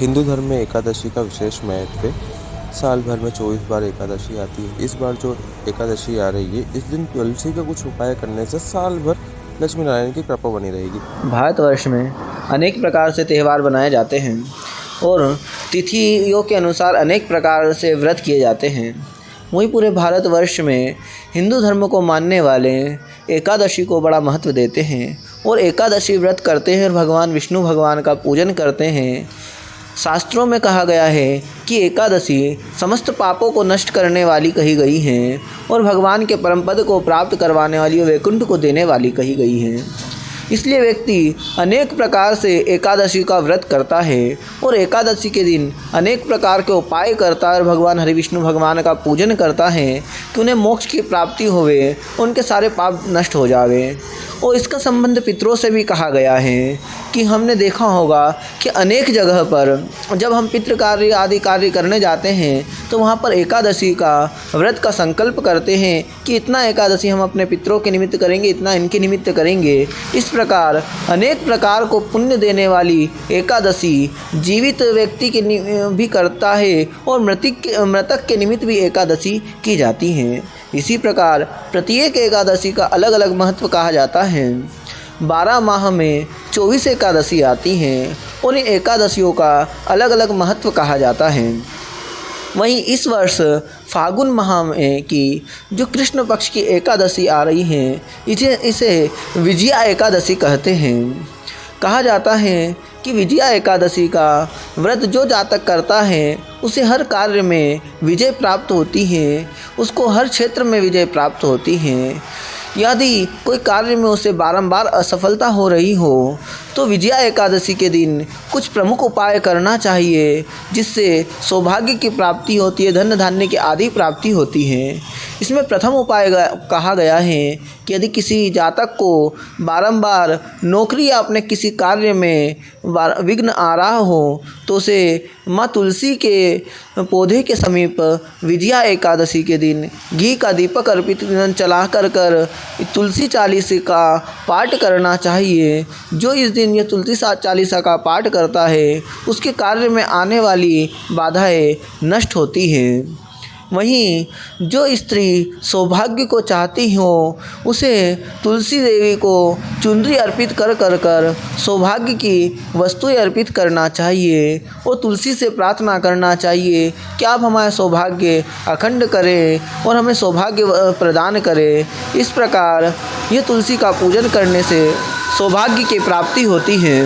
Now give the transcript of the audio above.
हिंदू धर्म में एकादशी का विशेष महत्व है। साल भर में 24 बार एकादशी आती है। इस बार जो एकादशी आ रही है, इस दिन तुलसी का कुछ उपाय करने से साल भर लक्ष्मी नारायण की कृपा बनी रहेगी। भारतवर्ष में अनेक प्रकार से त्यौहार बनाए जाते हैं और तिथियों के अनुसार अनेक प्रकार से व्रत किए जाते हैं। वहीं पूरे भारतवर्ष में हिंदू धर्म को मानने वाले एकादशी को बड़ा महत्व देते हैं और एकादशी व्रत करते हैं और भगवान विष्णु भगवान का पूजन करते हैं। शास्त्रों में कहा गया है कि एकादशी समस्त पापों को नष्ट करने वाली कही गई है और भगवान के परम पद को प्राप्त करवाने वाली और वैकुंठ को देने वाली कही गई है। इसलिए व्यक्ति अनेक प्रकार से एकादशी का व्रत करता है और एकादशी के दिन अनेक प्रकार के उपाय करता है और भगवान हरि विष्णु भगवान का पूजन करता है कि उन्हें मोक्ष की प्राप्ति होवे, उनके सारे पाप नष्ट हो जावे। और इसका संबंध पितरों से भी कहा गया है कि हमने देखा होगा कि अनेक जगह पर जब हम पितृ कार्य आदि कार्य करने जाते हैं तो वहाँ पर एकादशी का व्रत का संकल्प करते हैं कि इतना एकादशी हम अपने पितरों के निमित्त करेंगे, इतना इनके निमित्त करेंगे। इस प्रकार अनेक प्रकार को पुण्य देने वाली एकादशी जीवित व्यक्ति के भी करता है और मृतक के निमित्त भी एकादशी की जाती है। इसी प्रकार प्रत्येक एकादशी का अलग अलग महत्व कहा जाता है। 12 माह में 24 एकादशी आती हैं और इन एकादशियों का अलग अलग महत्व कहा जाता है। वहीं इस वर्ष फागुन माह में की जो कृष्ण पक्ष की एकादशी आ रही है, इसे विजया एकादशी कहते हैं। कहा जाता है कि विजया एकादशी का व्रत जो जातक करता है उसे हर कार्य में विजय प्राप्त होती है, उसको हर क्षेत्र में विजय प्राप्त होती है। यदि कोई कार्य में उसे बारंबार असफलता हो रही हो तो विजया एकादशी के दिन कुछ प्रमुख उपाय करना चाहिए जिससे सौभाग्य की प्राप्ति होती है, धन धान्य की आदि प्राप्ति होती है। इसमें प्रथम उपाय कहा गया है कि यदि किसी जातक को बारंबार नौकरी या अपने किसी कार्य में विघ्न आ रहा हो तो उसे माँ तुलसी के पौधे के समीप विजया एकादशी के दिन घी का दीपक अर्पित चला कर तुलसी चालीसा का पाठ करना चाहिए। जो इस दिन यह तुलसी चालीसा का पाठ करता है उसके कार्य में आने वाली बाधाएं नष्ट होती हैं। वहीं जो स्त्री सौभाग्य को चाहती हो उसे तुलसी देवी को चुनरी अर्पित कर सौभाग्य की वस्तुएं अर्पित करना चाहिए और तुलसी से प्रार्थना करना चाहिए कि आप हमारा सौभाग्य अखंड करें और हमें सौभाग्य प्रदान करें। इस प्रकार ये तुलसी का पूजन करने से सौभाग्य की प्राप्ति होती है।